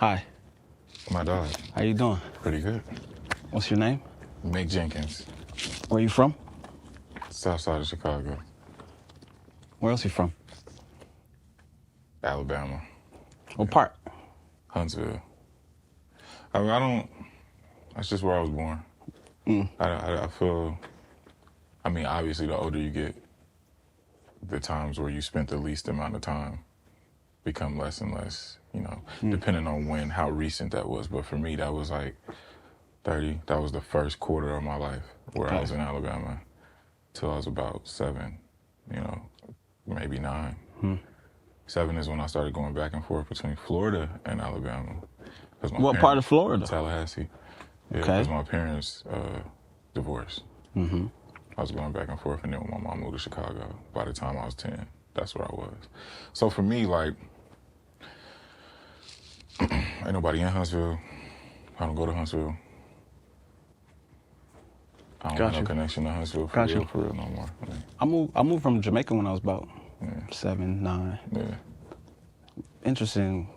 Hi. My dog. How you doing? Pretty good. What's your name? Mick Jenkins. Where you from? South side of Chicago. Where else you from? Alabama. What part? Huntsville. I mean, that's just where I was born. I feel, obviously the older you get, the times where you spent the least amount of time become less and less, depending on how recent that was. But for me, that was like 30. That was the first quarter of my life where I was in Alabama till I was about 7, maybe 9. 7 is when I started going back and forth between Florida and Alabama. What part of Florida? Tallahassee. Yeah, Okay. because my parents divorced. I was going back and forth, and then when my mom moved to Chicago, by the time I was 10, that's where I was. So for me, like, ain't nobody in Huntsville. I don't go to Huntsville. I don't have no connection to Huntsville for real no more. I moved from Jamaica when I was about 7, 9. Yeah. Interesting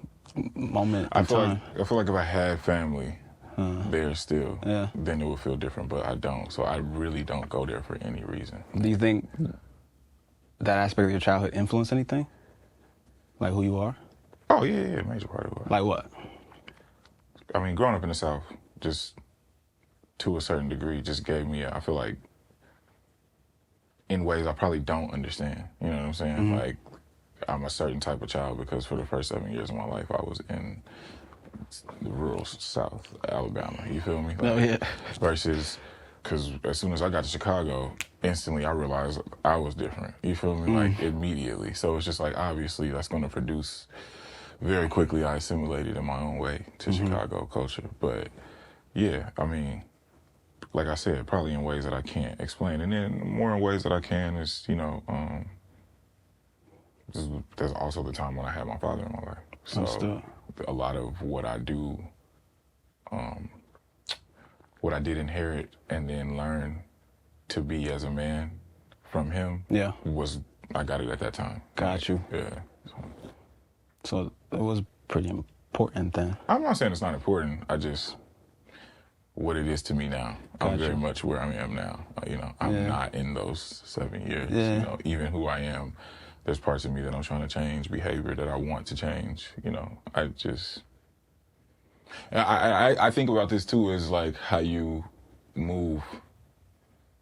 moment. I feel like if I had family there still, Yeah. then it would feel different, but I don't. So I really don't go there for any reason. Do you think that aspect of your childhood influenced anything? Like who you are? Oh, yeah, major part of it. Like what? I mean, growing up in the South, just to a certain degree, just gave me, I feel like, in ways I probably don't understand. You know what I'm saying? Like, I'm a certain type of child because for the first 7 years of my life, I was in the rural South Alabama. You feel me? Oh, yeah. Versus, because as soon as I got to Chicago, instantly I realized I was different. You feel me? Like, immediately. So it's just like, obviously, that's going to produce, very quickly I assimilated in my own way to Chicago culture. But, yeah, I mean, like I said, probably in ways that I can't explain. And then more in ways that I can is, there's also the time when I had my father in my life. So a lot of what I do, what I did inherit and then learn to be as a man from him was, I got it at that time. Got you. Yeah. So it was pretty important then. I'm not saying it's not important. I just, what it is to me now. I'm very much where I am now. I'm not in those 7 years. Yeah. Even who I am, there's parts of me that I'm trying to change, behavior that I want to change. I think about this too, is like how you move.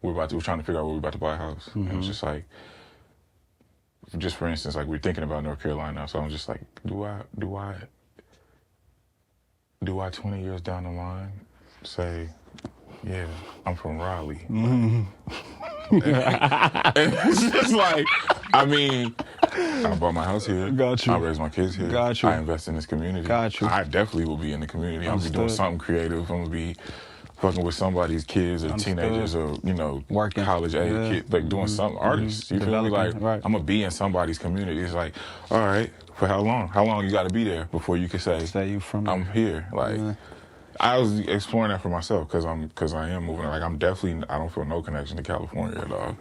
We're trying to figure out where we're about to buy a house. And it's just like, just for instance, like we're thinking about North Carolina. So I'm just like, do I 20 years down the line say, yeah, I'm from Raleigh? And it's just like, I bought my house here. Got you. I raised my kids here. Got you. I invest in this community. Got you. I definitely will be in the community. I'm gonna be doing something creative. I'm gonna be fucking with somebody's kids or teenagers or, working, college age kids, like doing something, artists. You feel me? Like, I'm gonna be in somebody's community. It's like, all right, for how long? How long you gotta be there before you can say you from I'm here? Like, I was exploring that for myself because I am moving. Like, I don't feel no connection to California at all.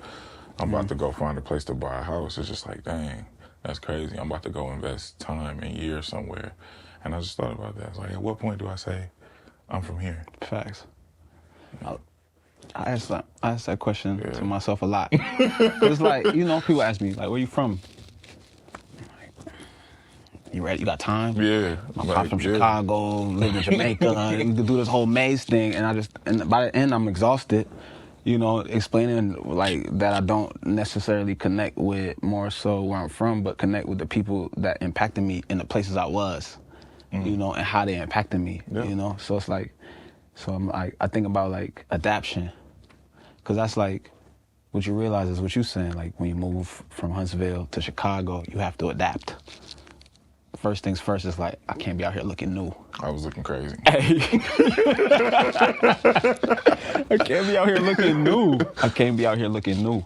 I'm about to go find a place to buy a house. It's just like, dang, that's crazy. I'm about to go invest time and years somewhere. And I just thought about that. It's like, at what point do I say, I'm from here? Facts. I ask that question to myself a lot. It's like, people ask me, like, where you from? You ready? You got time? Yeah. My pop's from Chicago, lived in Jamaica. We could do this whole maze thing, and by the end, I'm exhausted. Explaining like that I don't necessarily connect with more so where I'm from, but connect with the people that impacted me in the places I was, and how they impacted me, So it's like, I think about like adaptation, because that's like what you realize is what you're saying. Like when you move from Huntsville to Chicago, you have to adapt. First things first is like, I can't be out here looking new. I was looking crazy. Hey. I can't be out here looking new. I can't be out here looking new.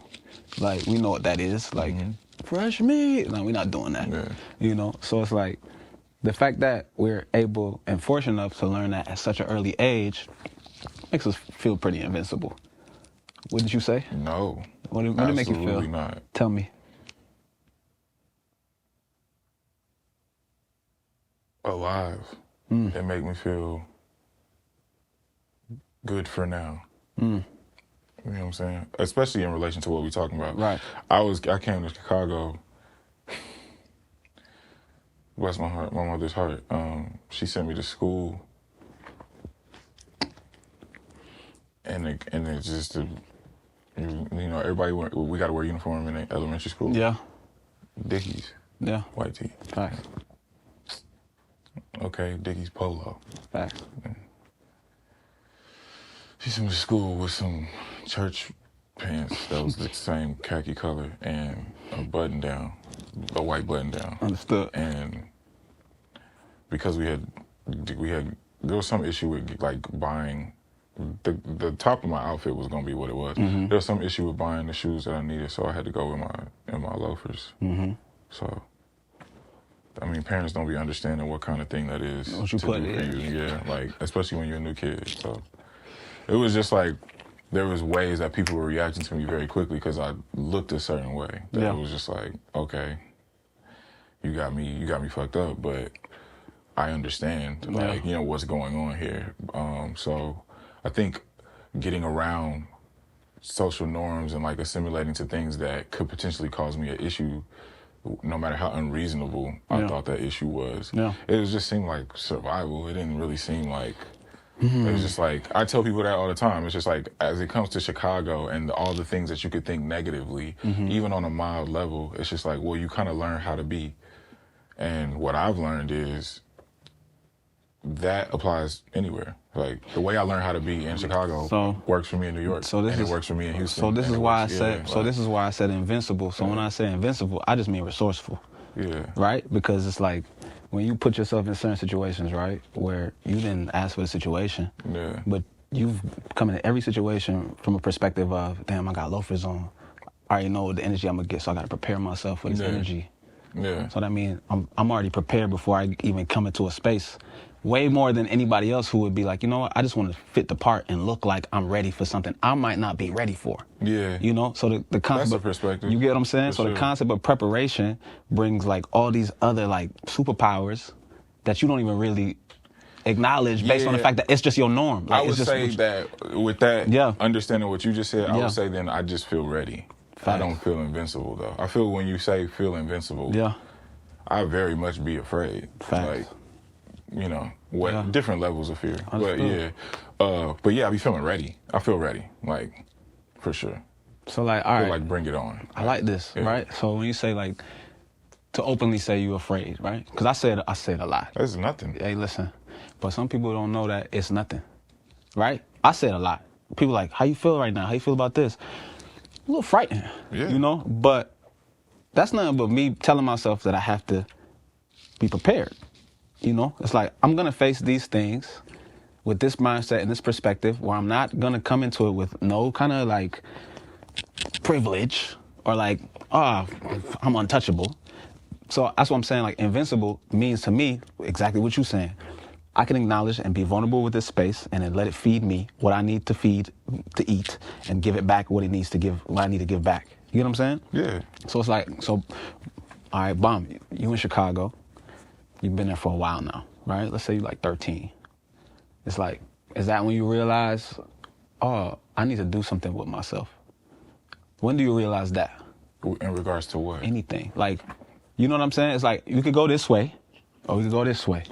Like, we know what that is. Like, fresh meat. No, we're not doing that. Yeah. So it's like, the fact that we're able and fortunate enough to learn that at such an early age makes us feel pretty invincible. What did you say? No. What did it make you feel? Absolutely not. Tell me. Alive. It make me feel good for now. You know what I'm saying? Especially in relation to what we're talking about. Right. I came to Chicago. Bless my heart, my mother's heart. She sent me to school, and it's just everybody we got to wear uniform in elementary school. Yeah. Dickies. Yeah. White tee. Facts. Okay, Dickies polo. Facts. She sent me to school with some church pants that was the same khaki color and a button down, a white button down. Understood. And because there was some issue with like buying the top of my outfit was gonna be what it was. There was some issue with buying the shoes that I needed, so I had to go in my loafers. So, I mean, parents don't be understanding what kind of thing that is What you to put do for in. you. Yeah, like especially when you're a new kid. So, it was just like there was ways that people were reacting to me very quickly because I looked a certain way. That it was just like, okay, you got me fucked up, but I understand, like, what's going on here. So I think getting around social norms and like assimilating to things that could potentially cause me an issue, no matter how unreasonable I thought that issue was, it just seemed like survival. It didn't really seem like, it was just like, I tell people that all the time. It's just like, as it comes to Chicago and all the things that you could think negatively, even on a mild level, it's just like, well, you kind of learn how to be. And what I've learned is that applies anywhere. Like the way I learned how to be in Chicago works for me in New York. It works for me in Houston. So this is why I said. So this is why I said invincible. So when I say invincible, I just mean resourceful. Yeah. Right? Because it's like when you put yourself in certain situations, right, where you didn't ask for the situation, but you've come into every situation from a perspective of, damn, I got loafers on. I already know the energy I'm gonna get, so I gotta prepare myself for this energy. Yeah. So that means I'm already prepared before I even come into a space. Way more than anybody else who would be like, you know what, I just want to fit the part and look like I'm ready for something I might not be ready for. Yeah. You know, so the concept. That's a perspective. You get what I'm saying? For so sure. The concept of preparation brings like all these other like superpowers that you don't even really acknowledge based on the fact that it's just your norm. Like, I would say that with that, understanding what you just said, I would say then I just feel ready. I don't feel invincible though. I feel when you say feel invincible, I very much be afraid. Like, you know, different levels of fear. Understood. But yeah, I be feeling ready. I feel ready, like, for sure. So like, all right. Like, bring it on. I like this, right? So when you say like, to openly say you're afraid, right? Because I said a lot. That's nothing. Hey, listen, but some people don't know that it's nothing, right? I said a lot. People like, how you feel right now? How you feel about this? A little frightened, you know? But that's nothing but me telling myself that I have to be prepared. You know, it's like, I'm going to face these things with this mindset and this perspective where I'm not going to come into it with no kind of like privilege or like, oh, I'm untouchable. So that's what I'm saying. Like, invincible means to me exactly what you're saying. I can acknowledge and be vulnerable with this space and then let it feed me what I need to eat and give it back what it needs to give, what I need to give back. You know what I'm saying? Yeah. So it's like, all right, Bomb, you in Chicago. You've been there for a while now, right? Let's say you're like 13. It's like, is that when you realize, oh, I need to do something with myself? When do you realize that? In regards to what? Anything. Like, you know what I'm saying? It's like, you could go this way, or we could go this way.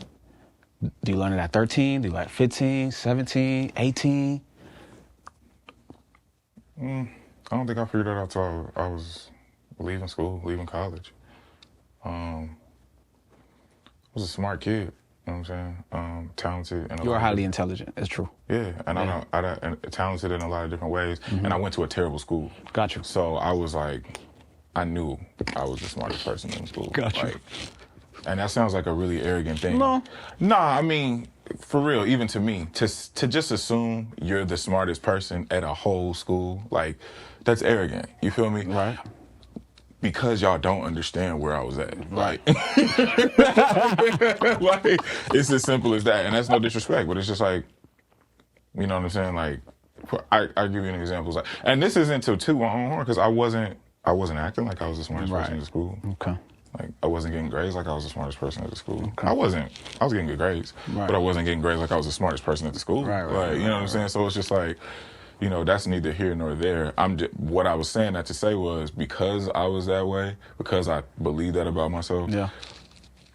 Do you learn it at 13? Do you like 15, 17, 18? I don't think I figured that out until I was leaving school, leaving college. I was a smart kid, you know what I'm saying? Talented. And you are highly intelligent, it's true. Yeah, and I'm talented in a lot of different ways, and I went to a terrible school. Got you. So I was like, I knew I was the smartest person in school. Got you. Like, and that sounds like a really arrogant thing. No. Nah, I mean, for real, even to me, to just assume you're the smartest person at a whole school, like, that's arrogant. You feel me? Right. Because y'all don't understand where I was at. Right. Like, it's as simple as that. And that's no disrespect, but it's just like, you know what I'm saying? Like, I'll give you an example. And this isn't to toot my own horn, because I wasn't acting like I was the smartest person in school. Okay. Like, I wasn't getting grades like I was the smartest person at the school. Okay. I was getting good grades, but I wasn't getting grades like I was the smartest person at the school. Like, you know what I'm saying? So it's just like, you know, that's neither here nor there. What I was saying that to say was, because I was that way, because I believed that about myself,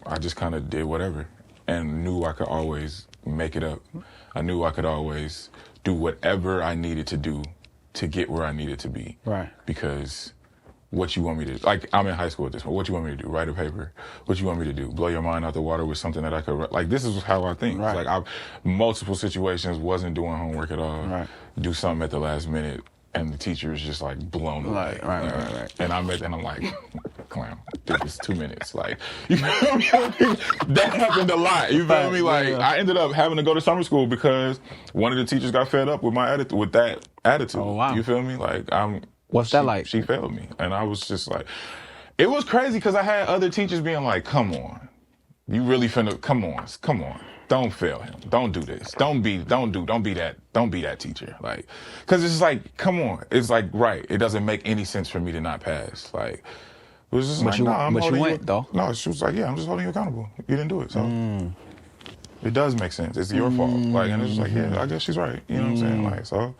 I just kind of did whatever and knew I could always make it up. I knew I could always do whatever I needed to do to get where I needed to be. Right. Because what you want me to, like, I'm in high school at this point. What you want me to do? Write a paper. What you want me to do? Blow your mind out the water with something that I could, like, this is how I think. Right. Like, multiple situations, wasn't doing homework at all. Right. Do something at the last minute, and the teacher is just, like, blown away. Right. And I'm like, clown, this is 2 minutes. Like, you feel me? That happened a lot. You feel me? Like, I ended up having to go to summer school because one of the teachers got fed up with my attitude, with that attitude. Oh, wow. You feel me? Like, What's that like? She failed me. And I was just like, it was crazy because I had other teachers being like, come on. You really finna, come on. Don't fail him. Don't do this. Don't be that teacher. Like, cause it's just like, come on. It's like, right. It doesn't make any sense for me to not pass. Like, it was just like, no, I'm holding you. Though. No, she was like, yeah, I'm just holding you accountable. You didn't do it. So it does make sense. It's your fault. Like, and it's just like, yeah, I guess she's right. You know what I'm saying? Like, so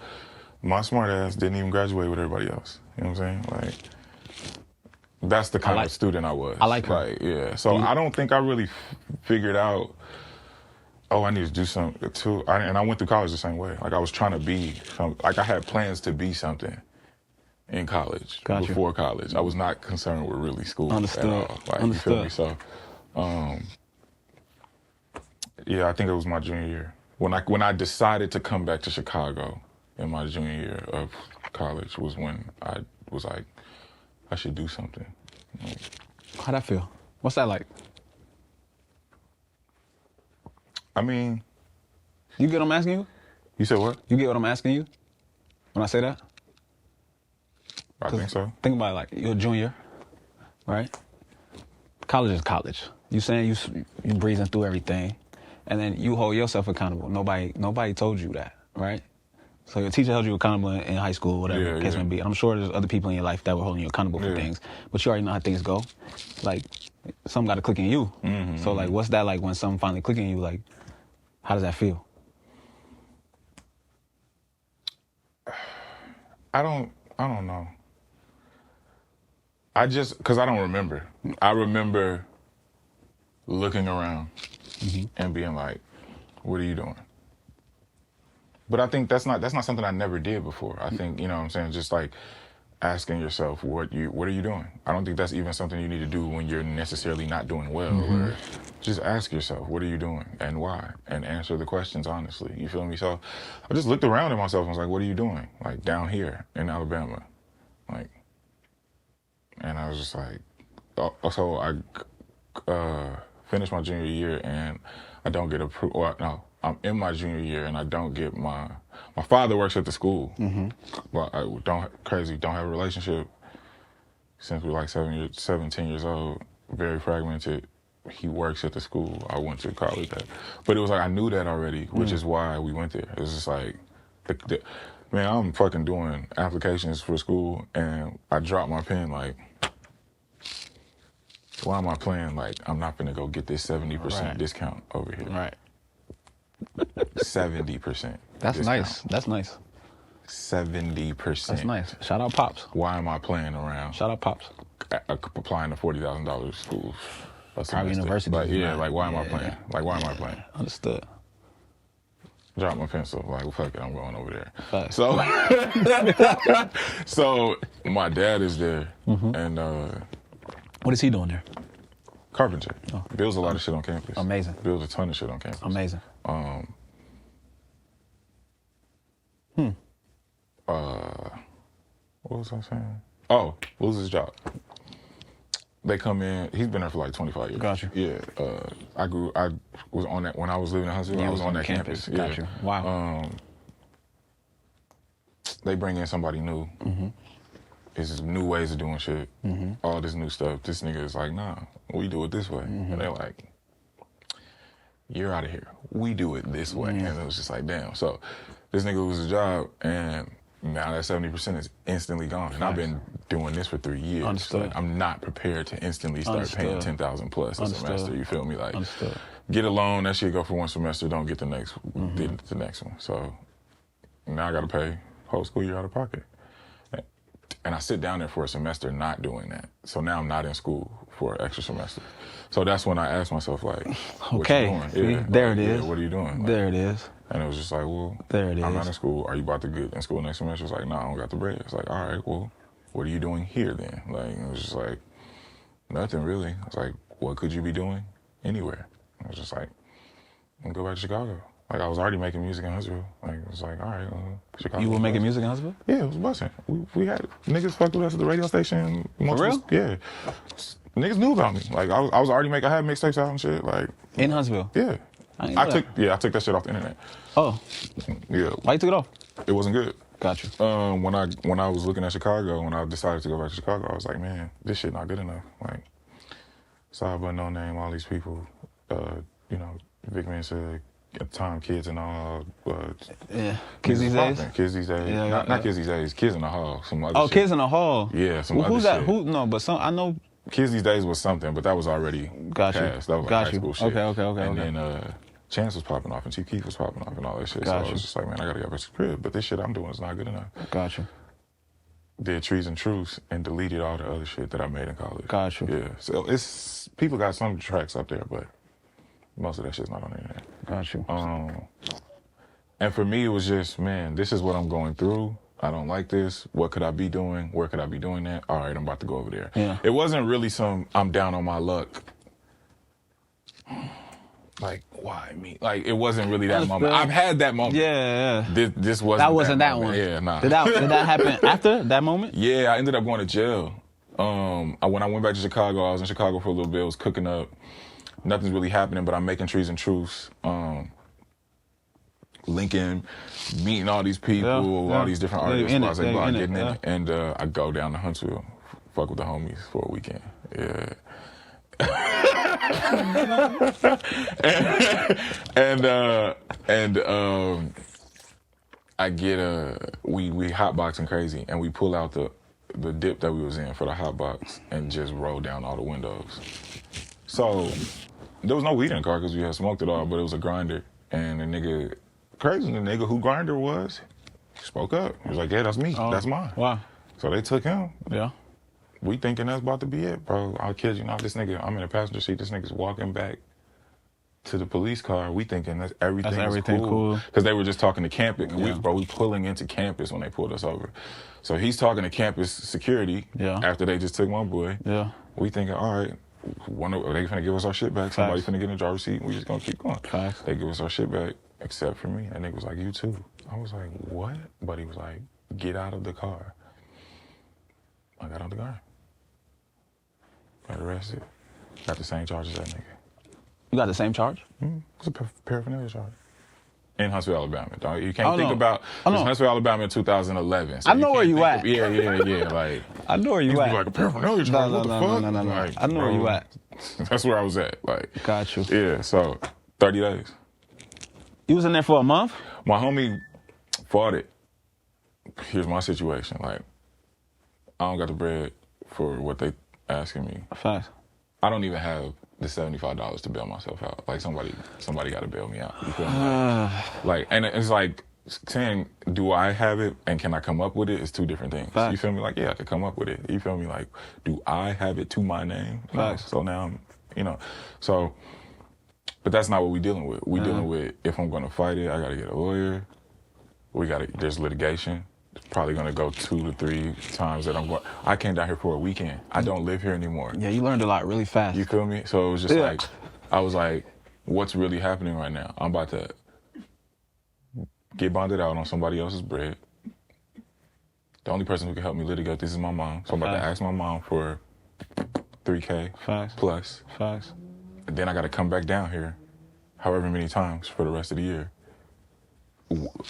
my smart ass didn't even graduate with everybody else. You know what I'm saying? Like, that's the kind of student I was. I like her. Like, yeah. So I don't think I really figured out, oh, I need to do something too. And I went through college the same way. Like, I was trying to be, like, I had plans to be something in college, before college. I was not concerned with really school at all. Like, you feel me? So, yeah, I think it was my junior year. When I decided to come back to Chicago in my junior year of college was when I was like, I should do something. Like, how'd that feel? What's that like? I mean... You get what I'm asking you? You said what? You get what I'm asking you when I say that? I think so. Think about it, like, you're a junior, right? College is college. You saying you breezing through everything, and then you hold yourself accountable. Nobody told you that, right? So your teacher held you accountable in high school, whatever the case may be. And I'm sure there's other people in your life that were holding you accountable for things, but you already know how things go. Like, something got to click in you. So, like, what's that like when something finally click in you? Like, how does that feel? I don't know. Because I don't remember. I remember looking around and being like, what are you doing? But I think that's not something I never did before. I think, you know what I'm saying, just like asking yourself, what are you doing? I don't think that's even something you need to do when you're necessarily not doing well. Or just ask yourself, what are you doing and why? And answer the questions honestly. You feel me? So I just looked around at myself and was like, what are you doing? Like, down here in Alabama. Like, and I was just like, so I finished my junior year and I don't get approved. No, I'm in my junior year and I don't get my father works at the school, but I don't have a relationship since we were like 17 years old, very fragmented. He works at the school I went to college at. But it was like, I knew that already, which is why we went there. It was just like, man, I'm fucking doing applications for school and I dropped my pen like, why am I playing like I'm not gonna go get this 70% discount over here? Right. 70%. That's discount. nice. That's nice. 70%. That's nice. Shout out Pops. Why am I playing around? Shout out Pops. Applying to $40,000 schools. Private university. Like, yeah, like why am I playing? Like, why am I playing? Understood. Drop my pencil. Like, well, fuck it, I'm going over there. Facts. So, so my dad is there, and what is he doing there? Carpenter. Builds a lot of shit on campus. Amazing. Builds a ton of shit on campus. Amazing. What was I saying? Oh, what was his job? They come in. He's been there for like 25 years. Got you. Yeah. I was on that when I was living in Huntsville. I was on that campus. Got you. Wow. They bring in somebody new. It's new ways of doing shit. All this new stuff. This nigga is like, nah, we do it this way. And they're like, you're out of here. We do it this way. And it was just like, damn. So this nigga loses his job and Now that 70% is instantly gone, and I've been doing this for 3 years. Understood. Like, I'm not prepared to instantly start paying $10,000 plus a semester. You feel me? Like, get a loan, that shit go for one semester, don't get the next one. So now I got to pay whole school year out of pocket, and I sit down there for a semester not doing that. So now I'm not in school for an extra semester. So that's when I asked myself, like, what you doing? Yeah, there like, it is. Yeah, what are you doing? Like, there it is. And it was just like, well, I'm not in school. Are you about to get in school next semester? It's like, no, I don't got the bread. It's like, all right, well, what are you doing here then? Like, it was just like, nothing really. It's like, what could you be doing anywhere? I was just like, I'm gonna go back to Chicago. Like, I was already making music in Huntsville. Like, it was like, all right, Chicago. You were making music in Huntsville? Yeah, it was busting. We had niggas fucked with us at the radio station. For real? Yeah. Niggas knew about me. Like, I was already making, I had mixtapes out and shit. Like, in Huntsville? Yeah. I took that shit off the internet. Oh. Yeah. Why you took it off? It wasn't good. Got you. When I was looking at Chicago, when I decided to go back to Chicago, I was like, man, this shit not good enough. Like, Side But No Name, all these people, Vic Man said, at the time, kids and all. Kids these days? Kids these days. Yeah, not kids these days. Kids in the Hall. Some other shit. Kids in the Hall. Yeah, some other who's shit. That? Who? No, but I know. Kids these days was something, but that was already passed. That was like high school shit. Okay. And then Chance was popping off, and Chief Keef was popping off, and all that shit. So I was just like, man, I gotta get back to the crib. But this shit I'm doing is not good enough. Got you. Did Trees and Truths and deleted all the other shit that I made in college. Got you. Yeah. So it's people got some tracks up there, but most of that shit's not on the internet. Got you. And for me, it was just, man, this is what I'm going through. I don't like this. What could I be doing? Where could I be doing that? All right, I'm about to go over there. Yeah. It wasn't really I'm down on my luck. Like, why me? Like, it wasn't really that moment. I've had that moment. Yeah. This wasn't that moment. one. Yeah, nah. Did that happen after that moment? Yeah, I ended up going to jail. When I went back to Chicago, I was in Chicago for a little bit. I was cooking up. Nothing's really happening, but I'm making Trees and Truths. Lincoln, meeting all these people, all these different artists. I was like, getting in it. And I go down to Huntsville, fuck with the homies for a weekend. Yeah. I get we hotboxing crazy, and we pull out the dip that we was in for the hotbox and just roll down all the windows. So there was no weed in the car because we had smoked it all, but it was a grinder, and the nigga, crazy, the nigga who grinder was, spoke up. He was like, yeah, that's me, that's mine. Wow. So they took him. Yeah. We thinking that's about to be it, bro. I'll kid you not. This nigga, I'm in the passenger seat. This nigga's walking back to the police car. We thinking that's everything cool. Because they were just talking to campus. We pulling into campus when they pulled us over. So he's talking to campus security after they just took my boy. Yeah. We thinking, all right, they finna give us our shit back. Somebody finna get in the driver's seat. We just gonna keep going. Facts. They give us our shit back, except for me. And nigga was like, you too. I was like, what? But he was like, get out of the car. I got out of the car. Got arrested. Got the same charge as that nigga. You got the same charge? Mm-hmm. It's a paraphernalia charge. In Huntsville, Alabama. Dog. You can't think about Huntsville, Alabama in 2011. So I know where you at. Yeah. Like, I know where you at. Like a paraphernalia charge. What the fuck? No. Like, I know where you at. That's where I was at. Like, got you. Yeah. So 30 days. You was in there for a month? My homie fought it. Here's my situation. Like, I don't got the bread for what they asking me. Fast. I don't even have the $75 to bail myself out. Like, somebody got to bail me out. You feel me? Like, and it's like saying, do I have it and can I come up with it? It's two different things. Facts. You feel me? Like, yeah, I could come up with it. You feel me? Like, do I have it to my name? Facts. No. So now I'm, so, but that's not what we're dealing with. We're dealing with, if I'm going to fight it, I got to get a lawyer. There's litigation. Probably gonna go 2 to 3 times that I'm going. I came down here for a weekend. I don't live here anymore. Yeah, you learned a lot really fast. You feel me? So it was just like, I was like, what's really happening right now? I'm about to get bonded out on somebody else's bread. The only person who can help me litigate this is my mom. So I'm about to ask my mom for $3K plus. Facts. And then I gotta come back down here however many times for the rest of the year.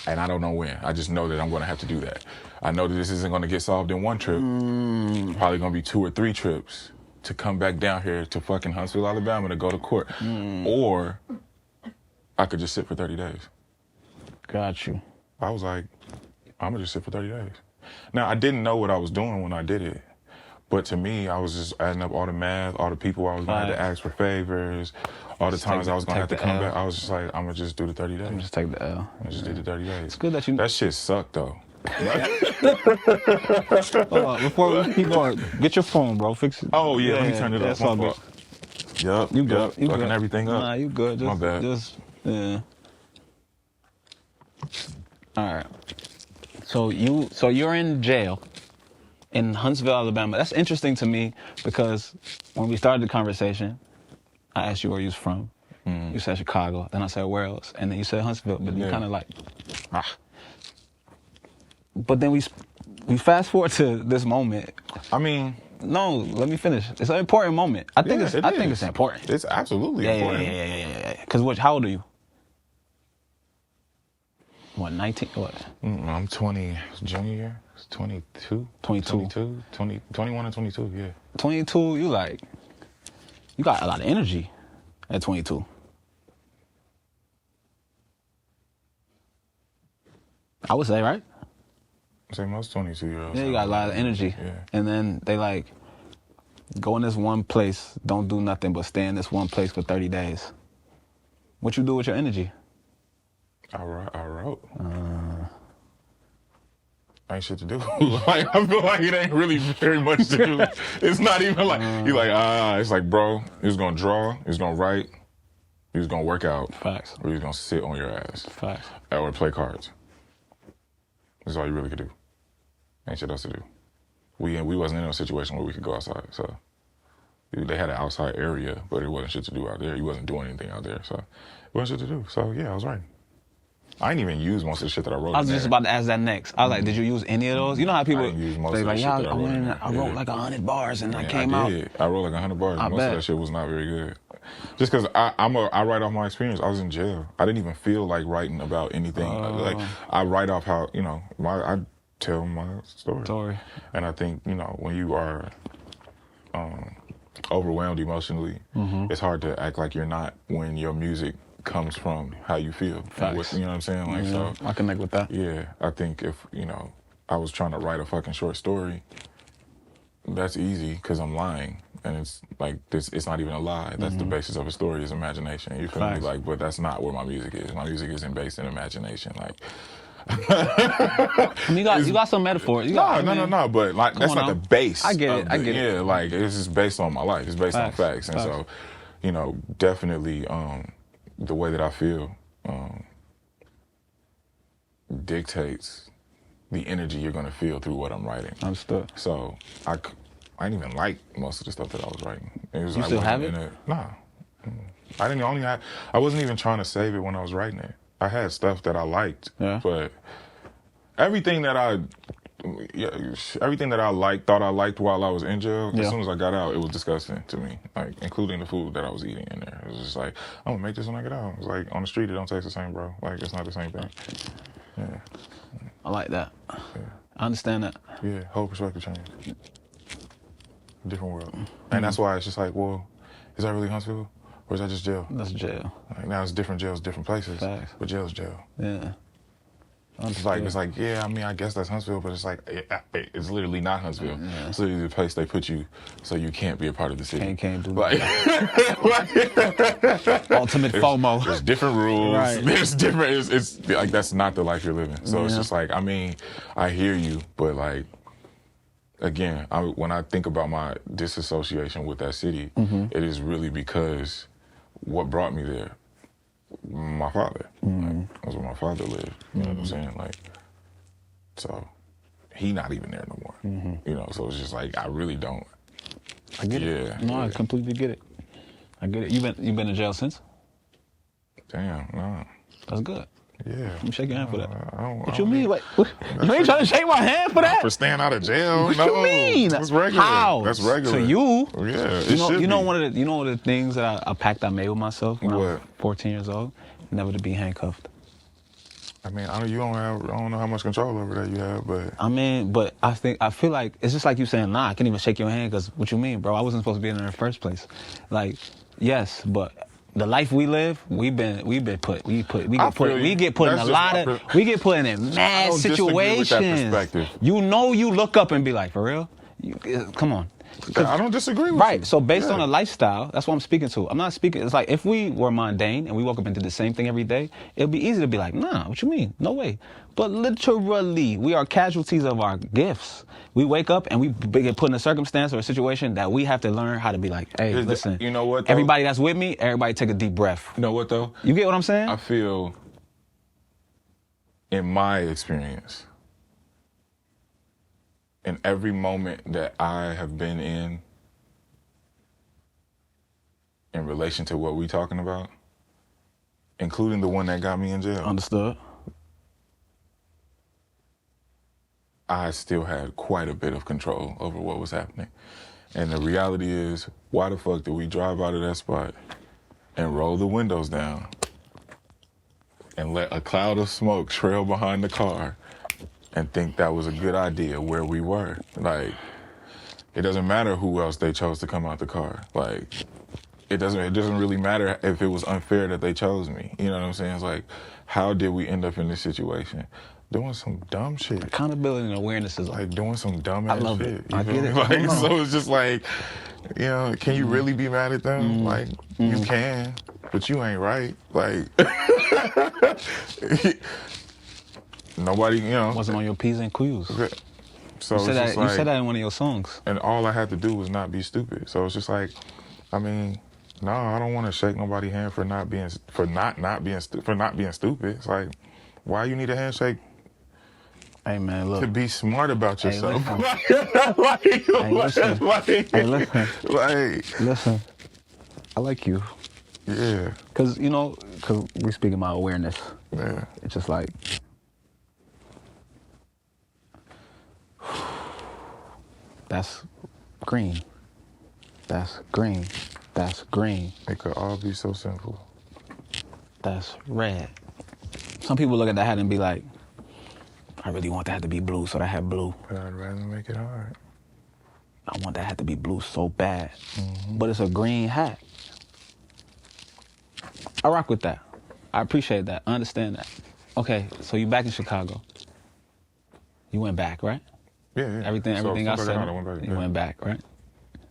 And I don't know when. I just know that I'm going to have to do that. I know that this isn't going to get solved in one trip. Probably going to be 2 or 3 trips to come back down here to fucking Huntsville, Alabama to go to court. Or I could just sit for 30 days. Got you. I was like, I'm gonna just sit for 30 days. Now, I didn't know what I was doing when I did it. But to me, I was just adding up all the math, all the people I was going to have to ask for favors, all the times I was going to have to come back. I was just like, I'm going to just do the 30 days. Just take the L. I just did the 30 days. It's good that you... That shit sucked, though. Before we keep going, get your phone, bro. Fix it. Oh, yeah, let me turn it up. That's all good. Yup, You good. You fucking good. everything up. Nah, you good. My bad. Yeah. All right. So you're in jail in Huntsville, Alabama. That's interesting to me because when we started the conversation, I asked you where you was from. You said Chicago. Then I said where else, and then you said Huntsville. But you kind of like, But then we fast forward to this moment. I mean, no, let me finish. It's an important moment. I think it's important. It's absolutely important. Yeah. Because how old are you? What, 19? What? I'm 20, junior year. It's 22. 22. 21 and 22, yeah. 22, you got a lot of energy at 22. I would say, right? I say most 22-year-olds. Yeah, you got a lot of energy. Yeah. And then they like, go in this one place, don't do nothing but stay in this one place for 30 days. What you do with your energy? I wrote. Ain't shit to do. Like, I feel like it ain't really very much to do. It's not even like, you like, it's like, bro, he was gonna draw, he was gonna write, he was gonna work out. Facts. Or he was gonna sit on your ass. Facts. Or play cards. That's all you really could do. Ain't shit else to do. We wasn't in a situation where we could go outside, so. They had an outside area, but it wasn't shit to do out there. He wasn't doing anything out there, so it wasn't shit to do. So yeah, I was writing. I didn't even use most of the shit that I wrote. I was just about to ask that next. I was like, did you use any of those? You know how people I didn't use most they of the like, shit yeah, that I wrote. I wrote like 100 bars and I came I out. did. I wrote like 100 bars. Most bet. of that shit was not very good. Just because I write off my experience. I was in jail. I didn't even feel like writing about anything. Like I write off how I tell my story. And I think when you are overwhelmed emotionally, it's hard to act like you're not when your music comes from how you feel. Facts. You know what I'm saying? Like, so I connect with that. yeah, I think if I was trying to write a fucking short story, that's easy because I'm lying, and it's like it's not even a lie. That's the basis of a story is imagination. You feel me? Like, but that's not where my music is. My music isn't based in imagination. Like, you got some metaphors. No. But like, that's not the base. I get it. Yeah, like it's just based on my life. It's based on facts, and so, definitely the way that I feel dictates the energy you're gonna feel through what I'm writing. Understood. So I didn't even like most of the stuff that I was writing. It was You like still have it? Nah. I wasn't even trying to save it when I was writing it. I had stuff that I liked, but everything that I thought I liked while I was in jail, as soon as I got out, it was disgusting to me, like including the food that I was eating in there. It was just like, I'm gonna make this when I get out. It was like, on the street, it don't taste the same, bro. Like, it's not the same thing. Yeah. I like that. Yeah. I understand that. Yeah, whole perspective change. Different world. And that's why it's just like, well, is that really Huntsville? Or is that just jail? That's jail. Like, now it's different jails, different places. Facts. But jail's jail. Yeah. It's like, yeah, I mean, I guess that's Huntsville, but it's like, it's literally not Huntsville. Yeah. It's literally the place they put you so you can't be a part of the city. Can't do like, ultimate FOMO. There's different rules. Right. There's different, it's like, that's not the life you're living. So it's just like, I mean, I hear you, but like, again, when I think about my disassociation with that city, it is really because what brought me there, my father. Like, that's where my father lived. You know what I'm saying? Like, so he not even there no more. So it's just like I really don't. I get it. No, I completely get it. I get it. You been in jail since? Damn, no. That's good. Yeah. Let me shake your hand for that. What I you mean? Wait, you ain't trying to shake my hand for that? For staying out of jail? What no. you mean? That's regular. How? That's regular. To you? Yeah. You know one of the things that a pact I made with myself when I was 14 years old? Never to be handcuffed. I mean, I don't know how much control over that you have, but I mean, but I feel like it's just like you saying, nah, I can't even shake your hand because what you mean, bro? I wasn't supposed to be in there in the first place. Like, yes, but the life we live, we get put in That's a lot of, we get put in mad disagree with that situations. perspective. You know, you look up and be like, for real? Come on. I don't disagree with you. Right. So based on a lifestyle, that's what I'm speaking to. I'm not speaking. It's like if we were mundane and we woke up and did the same thing every day, it'd be easy to be like, nah, what you mean? No way. But literally, we are casualties of our gifts. We wake up and we get put in a circumstance or a situation that we have to learn how to be like, hey, listen. You know what, though? Everybody that's with me, everybody take a deep breath. You know what, though? You get what I'm saying? I feel, in my experience, in every moment that I have been in relation to what we talking about, including the one that got me in jail, Understood. I still had quite a bit of control over what was happening. And the reality is, why the fuck did we drive out of that spot and roll the windows down and let a cloud of smoke trail behind the car and think that was a good idea where we were? Like, it doesn't matter who else they chose to come out the car. Like, it doesn't really matter if it was unfair that they chose me. You know what I'm saying? It's like, how did we end up in this situation? Doing some dumb shit. Accountability and awareness is Like doing some dumb ass shit. I love it. You I feel get me? it. Like, so it's just like, you know, can you really be mad at them? Like, you can, but you ain't right. Like, nobody, you know. wasn't on your P's and Q's. So You said, it's just you said that in one of your songs. and all I had to do was not be stupid. So it's just like, I mean, no, I don't want to shake nobody's hand for not being stupid. It's like, why you need a handshake? Hey man, look. To be smart about yourself. Listen. I like you. Yeah. Cause we speaking about awareness. Yeah. It's just like, that's green. That's green. That's green. It could all be so simple. That's red. Some people look at that hat and be like, I really want that hat to be blue, so that hat blue. But I'd rather make it hard. I want that hat to be blue so bad. But it's a green hat. I rock with that. I appreciate that. I understand that. Okay, so you back in Chicago. You went back, right? Yeah. Everything I said, I went back, you went back, right?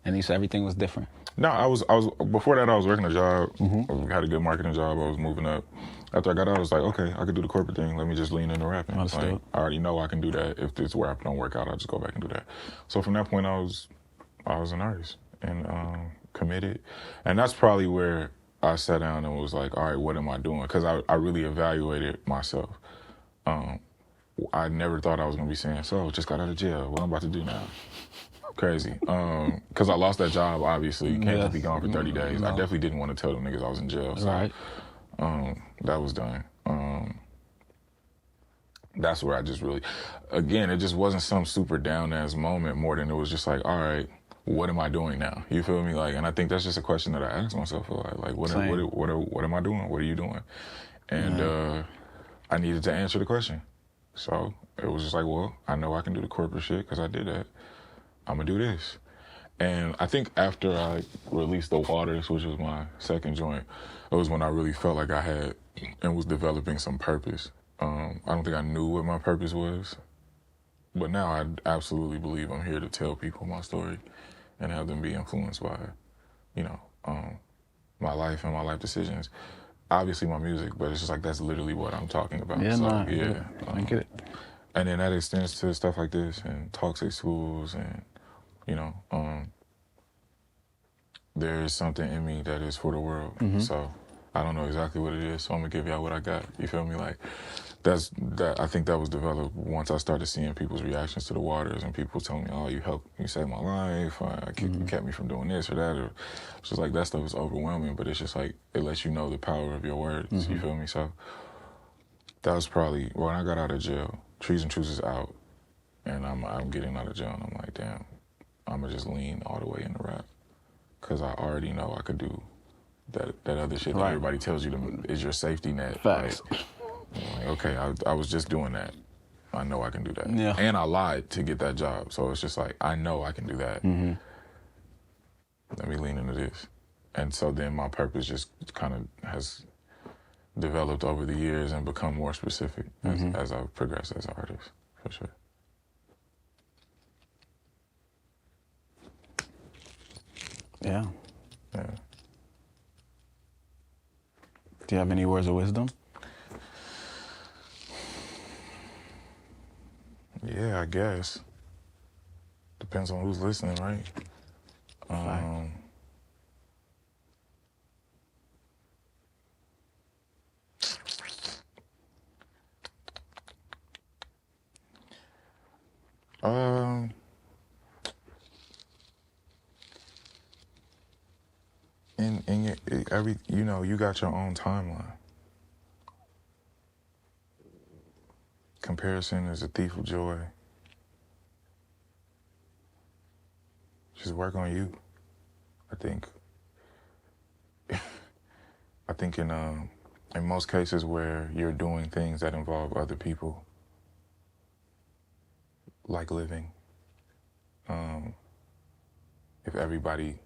And you said everything was different. No, I was before that I was working a job. I had a good marketing job. I was moving up. After I got out, I was like, okay, I could do the corporate thing. Let me just lean into rapping. Understood. Like, I already know I can do that. If this rap don't work out, I'll just go back and do that. So from that point, I was an artist and committed. And that's probably where I sat down and was like, all right, what am I doing? Because I really evaluated myself. I never thought I was going to be saying, so just got out of jail. What I'm about to do now? Crazy. Because I lost that job, obviously. You can't just be gone for 30 days. No. I definitely didn't want to tell them niggas I was in jail. So, Right. that was done. That's where I just really, again, it just wasn't some super down-ass moment more than it was just like, all right, what am I doing now? You feel me? Like, and I think that's just a question that I ask myself a lot. Like, what am I doing? What are you doing? And I needed to answer the question. So it was just like, well, I know I can do the corporate shit because I did that. I'm gonna do this. And I think after I released The Waters, which was my second joint, it was when I really felt like I had and was developing some purpose. I don't think I knew what my purpose was, but now I absolutely believe I'm here to tell people my story and have them be influenced by, my life and my life decisions. Obviously my music, but it's just like that's literally what I'm talking about. Yeah, so, nah, yeah, I get it. And then that extends to stuff like this and toxic schools and, there's something in me that is for the world. So I don't know exactly what it is, so I'm gonna give y'all what I got. You feel me? Like I think that was developed once I started seeing people's reactions to The Waters and people telling me, oh, you saved my life, you kept me from doing this or that. Or it's just like that stuff is overwhelming, but it's just like it lets you know the power of your words. You feel me? So that was probably when I got out of jail. Trees and Truths is out, and I'm getting out of jail, and I'm like, damn, I'm gonna just lean all the way into rap, cause I already know I could do that other shit that everybody tells you is your safety net. Facts. Like, okay, I was just doing that. I know I can do that. Yeah. And I lied to get that job, so it's just like I know I can do that. Let me lean into this. And so then my purpose just kind of has developed over the years and become more specific as I've progressed as an artist, for sure. Yeah. Yeah. Do you have any words of wisdom? Yeah, I guess. Depends on who's listening, right? You got your own timeline. Comparison is a thief of joy. Just work on you. I think in most cases where you're doing things that involve other people, like living, if everybody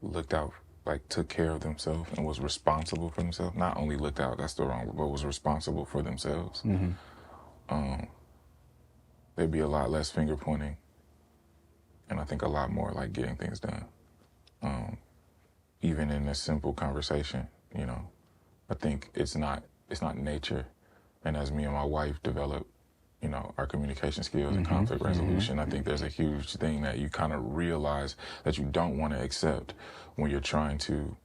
looked out, like took care of themselves and was responsible for themselves, not only looked out, that's the wrong word, but was responsible for themselves, there'd be a lot less finger pointing, and I think a lot more like getting things done. Even in a simple conversation, I think it's not nature. And as me and my wife develop, our communication skills and conflict resolution, I think there's a huge thing that you kind of realize that you don't want to accept when you're trying to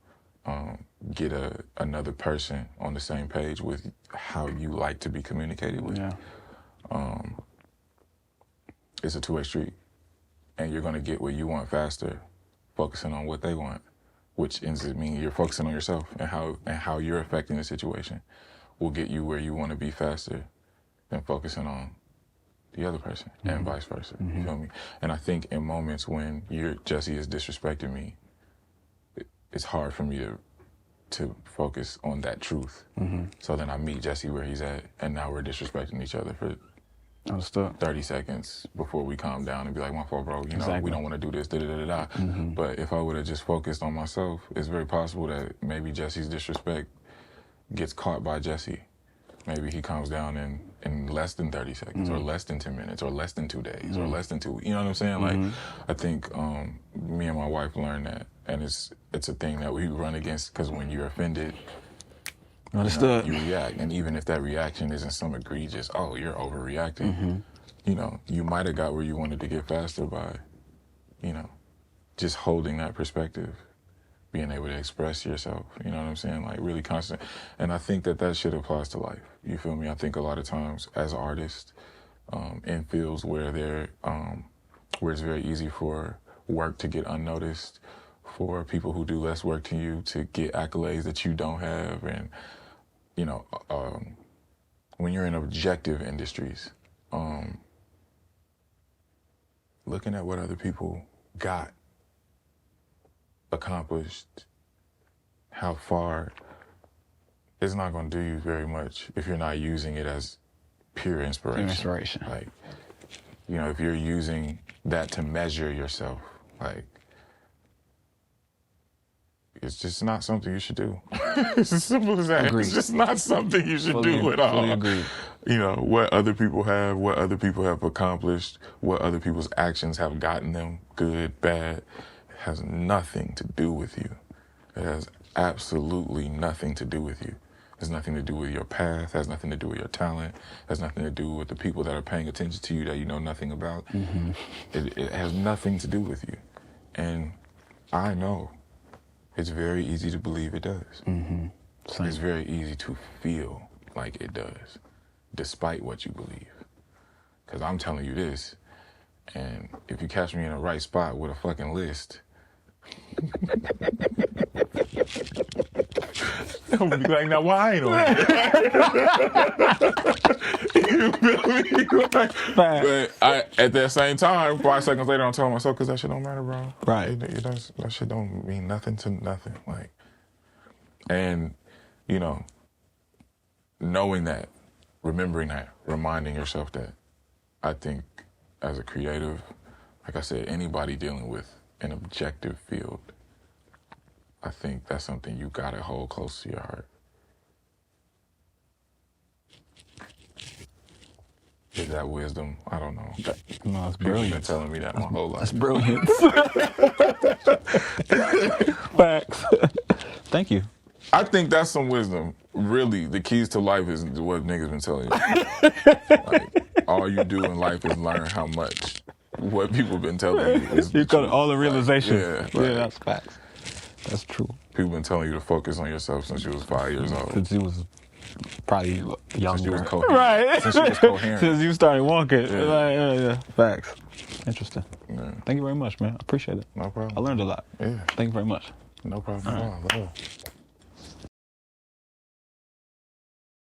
get another person on the same page with how you like to be communicated with. Yeah. It's a two-way street, and you're going to get what you want faster, focusing on what they want, which ends up meaning you're focusing on yourself and how you're affecting the situation will get you where you want to be faster than focusing on the other person and vice versa. You feel me? And I think in moments when Jesse is disrespecting me, it's hard for me to focus on that truth. So then I meet Jesse where he's at, and now we're disrespecting each other for Understood. 30 seconds before we calm down and be like, my fault, bro, Exactly. we don't want to do this, da-da-da-da. But if I would have just focused on myself, it's very possible that maybe Jesse's disrespect gets caught by Jesse. Maybe he calms down in less than 30 seconds or less than 10 minutes or less than 2 days or less than 2 weeks. You know what I'm saying? Like, I think me and my wife learned that, and it's a thing that we run against, because when you're offended, Understood. you react. And even if that reaction isn't some egregious, oh, you're overreacting, you might have got where you wanted to get faster by, just holding that perspective, being able to express yourself, you know what I'm saying? Like, really constant. And I think that shit applies to life. You feel me? I think a lot of times as artists, in fields where where it's very easy for work to get unnoticed, for people who do less work to you to get accolades that you don't have, and when you're in objective industries, looking at what other people got accomplished, how far, it's not going to do you very much if you're not using it as pure inspiration. Like, if you're using that to measure yourself, like, it's just not something you should do. It's as simple as that. Agreed. It's just not something you should do at all. Fully agreed. What other people have, what other people have accomplished, what other people's actions have gotten them, good, bad, has nothing to do with you. It has absolutely nothing to do with you. It has nothing to do with your path, has nothing to do with your talent, has nothing to do with the people that are paying attention to you that you know nothing about. It has nothing to do with you. And I know it's very easy to believe it does. It's very easy to feel like it does, despite what you believe. Because I'm telling you this, and if you catch me in the right spot with a fucking list, I'm be like, now why ain't on You feel me? But at that same time, 5 seconds later, I'm telling myself, because that shit don't matter, bro. Right. That shit don't mean nothing to nothing. Like, and, knowing that, remembering that, reminding yourself that, I think as a creative, like I said, anybody dealing with an objective field, I think that's something you gotta hold close to your heart. Is that wisdom? I don't know. No, it's People brilliant. been telling me that my whole life. That's brilliant. Facts. Thank you. I think that's some wisdom. Really, the keys to life is what niggas been telling you. Like, all you do in life is learn how much what people been telling you is You the got truth. all the realizations. Yeah, Yeah, that's facts. That's true. People been telling you to focus on yourself since you was 5 years old. Since you was probably younger. Since you was coherent. Right. Since you was coherent. Since you started walking. Yeah. Like, yeah. Facts. Interesting. Yeah. Thank you very much, man. I appreciate it. No problem. I learned a lot. Yeah. Thank you very much. No problem at all.